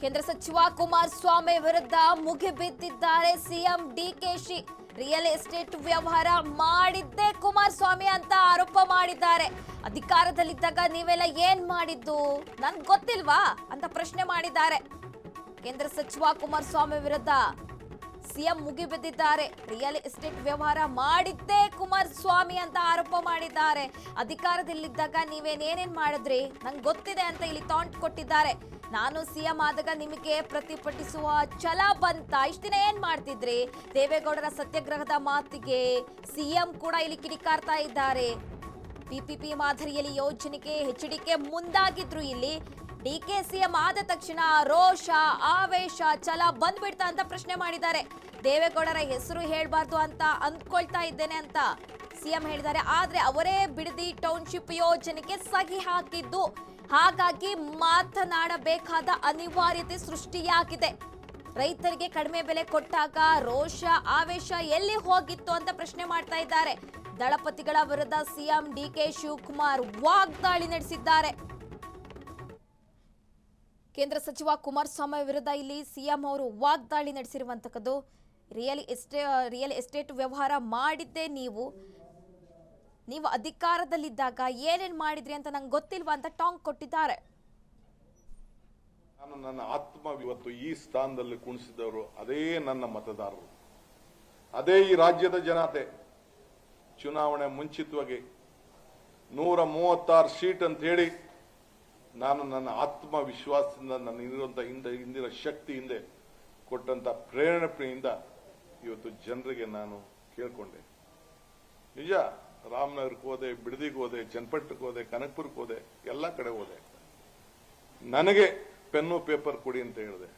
ಕೇಂದ್ರ ಸಚಿವ ಕುಮಾರಸ್ವಾಮಿ ವಿರುದ್ಧ ಮುಗಿಬಿದ್ದಿದ್ದಾರೆ ಸಿಎಂ ಡಿಕೆಶಿ. ರಿಯಲ್ ಎಸ್ಟೇಟ್ ವ್ಯವಹಾರ ಮಾಡಿದ್ದೇ ಕುಮಾರಸ್ವಾಮಿ ಅಂತ ಆರೋಪ ಮಾಡಿದ್ದಾರೆ. ಅಧಿಕಾರದಲ್ಲಿದ್ದಾಗ ನೀವೆಲ್ಲ ಏನ್ ಮಾಡಿದ್ದು ನನ್ಗೆ ಗೊತ್ತಿಲ್ವಾ ಅಂತ ಪ್ರಶ್ನೆ ಮಾಡಿದ್ದಾರೆ. ಕೇಂದ್ರ ಸಚಿವ ಕುಮಾರಸ್ವಾಮಿ ವಿರುದ್ಧ ಸಿಎಂ ಮುಗಿಬಿದ್ದಿದ್ದಾರೆ. ರಿಯಲ್ ಎಸ್ಟೇಟ್ ವ್ಯವಹಾರ ಮಾಡಿದ್ದೇ ಕುಮಾರಸ್ವಾಮಿ ಅಂತ ಆರೋಪ ಮಾಡಿದ್ದಾರೆ. ಅಧಿಕಾರದಲ್ಲಿದ್ದಾಗ ನೀವೇನೇನೇನ್ ಮಾಡಿದ್ರಿ ನಂಗೆ ಗೊತ್ತಿದೆ ಅಂತ ಇಲ್ಲಿ ಟಾಂಟ್ ಕೊಟ್ಟಿದ್ದಾರೆ. ನಾನು ಸಿಎಂ ಆದಾಗ ನಿಮಗೆ ಪ್ರತಿಭಟಿಸುವ ಛಲ ಬಂತ? ಇಷ್ಟ ದಿನ ಏನ್ ಮಾಡ್ತಿದ್ರಿ? ದೇವೇಗೌಡರ ಸತ್ಯಾಗ್ರಹದ ಮಾತಿಗೆ ಸಿಎಂ ಕೂಡ ಇಲ್ಲಿ ಕಿಡಿಕಾರ್ತಾ ಇದ್ದಾರೆ. ಪಿಪಿಪಿ ಮಾದರಿಯಲ್ಲಿ ಯೋಜನೆಗೆ ಎಚ್ಡಿಕೆ ಮುಂದಾಗಿದ್ರು. ಇಲ್ಲಿ ಡಿಕೆ ಸಿಎಂ ಆದ ತಕ್ಷಣ ರೋಷ, ಆವೇಶ, ಛಲ ಬಂದ್ಬಿಡ್ತಾ ಅಂತ ಪ್ರಶ್ನೆ ಮಾಡಿದ್ದಾರೆ. ದೇವೇಗೌಡರ ಹೆಸರು ಹೇಳ್ಬಾರ್ದು ಅಂತ ಅಂದ್ಕೊಳ್ತಾ ಇದ್ದೇನೆ ಅಂತ ಸಿಎಂ ಹೇಳಿದ್ದಾರೆ. ಆದ್ರೆ ಅವರೇ ಬಿಡದಿ ಟೌನ್ಶಿಪ್ ಯೋಜನೆಗೆ ಸಹಿ ಹಾಕಿದ್ದು, ಹಾಗಾಗಿ ಮಾತನಾಡಬೇಕಾದ ಅನಿವಾರ್ಯತೆ ಸೃಷ್ಟಿಯಾಗಿದೆ. ರೈತರಿಗೆ ಕಡಿಮೆ ಬೆಲೆ ಕೊಟ್ಟಾಗ ರೋಷ, ಆವೇಶ ಎಲ್ಲಿ ಹೋಗಿತ್ತು ಅಂತ ಪ್ರಶ್ನೆ ಮಾಡ್ತಾ ಇದ್ದಾರೆ. ದಳಪತಿಗಳ ವಿರುದ್ಧ ಸಿಎಂ ಡಿಕೆ ಶಿವಕುಮಾರ್ ವಾಗ್ದಾಳಿ ನಡೆಸಿದ್ದಾರೆ. ಕೇಂದ್ರ ಸಚಿವ ಕುಮಾರಸ್ವಾಮಿ ವಿರುದ್ಧ ಇಲ್ಲಿ ಸಿಎಂ ಅವರು ವಾಗ್ದಾಳಿ ನಡೆಸಿರುವಂತದ್ದು. ರಿಯಲ್ ಎಸ್ಟೇಟ್ ವ್ಯವಹಾರ ಮಾಡಿದ್ದೇ ನೀವು ಅಧಿಕಾರದಲ್ಲಿದ್ದಾಗ ಏನೇನ್ ಮಾಡಿದ್ರಿ ಅಂತ ನಂಗೆ ಗೊತ್ತಿಲ್ವಾ ಅಂತ ಟಾಂಗ್ ಕೊಟ್ಟಿದ್ದಾರೆ. ನಾನು ನನ್ನ ಆತ್ಮ ಇವತ್ತು ಈ ಸ್ಥಾನದಲ್ಲಿ ಕುಣಿಸಿದವರು ಅದೇ ನನ್ನ ಮತದಾರರು, ಅದೇ ಈ ರಾಜ್ಯದ ಜನತೆ. ಚುನಾವಣೆ ಮುಂಚಿತವಾಗಿ 136 ಸೀಟ್ ಅಂತ ಹೇಳಿ ನಾನು ನನ್ನ ಆತ್ಮವಿಶ್ವಾಸದಿಂದ ನನ್ನ ಇಂದಿನ ಶಕ್ತಿ ಹಿಂದೆ ಕೊಟ್ಟಂತ ಪ್ರೇರಣೆಯಿಂದ ಇವತ್ತು ಜನರಿಗೆ ನಾನು ಕೇಳ್ಕೊಂಡೆ. ನಿಜ, ರಾಮನಗರಕ್ಕೆ ಹೋದೆ, ಬಿಡದಿಗೆ ಹೋದೆ, ಚನ್ನಪಟ್ಟಣಕ್ಕೆ ಹೋದೆ, ಕನಕಪುರಕ್ಕೆ ಹೋದೆ, ಎಲ್ಲ ಕಡೆ ಹೋದೆ. ನನಗೆ ಪೆನ್ನು ಪೇಪರ್ ಕೊಡಿ ಅಂತ ಹೇಳಿದೆ.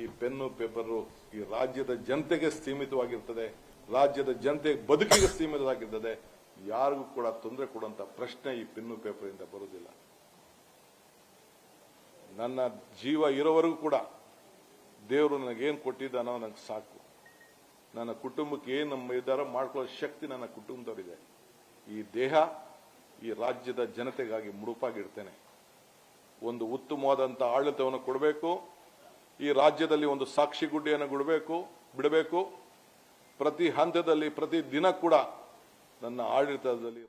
ಈ ಪೆನ್ನು ಪೇಪರು ಈ ರಾಜ್ಯದ ಜನತೆಗೆ ಸೀಮಿತವಾಗಿರ್ತದೆ, ರಾಜ್ಯದ ಜನತೆ ಬದುಕಿಗೆ ಸೀಮಿತವಾಗಿರ್ತದೆ. ಯಾರಿಗೂ ಕೂಡ ತೊಂದರೆ ಕೊಡುವಂತ ಪ್ರಶ್ನೆ ಈ ಪೆನ್ನು ಪೇಪರ್ ಇಂದ ಬರುವುದಿಲ್ಲ. ನನ್ನ ಜೀವ ಇರೋವರೆಗೂ ಕೂಡ ದೇವರು ನನಗೇನು ಕೊಟ್ಟಿದ್ದಾನೋ ನನಗೆ ಸಾಕು. ನನ್ನ ಕುಟುಂಬಕ್ಕೆ ಏನು ನಮ್ಮ ನಿರ್ಧಾರ ಮಾಡ್ಕೊಳ್ಳೋ ಶಕ್ತಿ ನನ್ನ ಕುಟುಂಬದವರಿದೆ. ಈ ದೇಹ ಈ ರಾಜ್ಯದ ಜನತೆಗಾಗಿ ಮುಡುಪಾಗಿಡ್ತೇನೆ. ಒಂದು ಉತ್ತಮವಾದಂಥ ಆಡಳಿತವನ್ನು ಕೊಡಬೇಕು. ಈ ರಾಜ್ಯದಲ್ಲಿ ಒಂದು ಸಾಕ್ಷಿ ಗುಡ್ಡೆಯನ್ನು ಬಿಡಬೇಕು. ಪ್ರತಿ ಹಂತದಲ್ಲಿ ಪ್ರತಿ ದಿನ ಕೂಡ ನನ್ನ ಆಡಳಿತದಲ್ಲಿ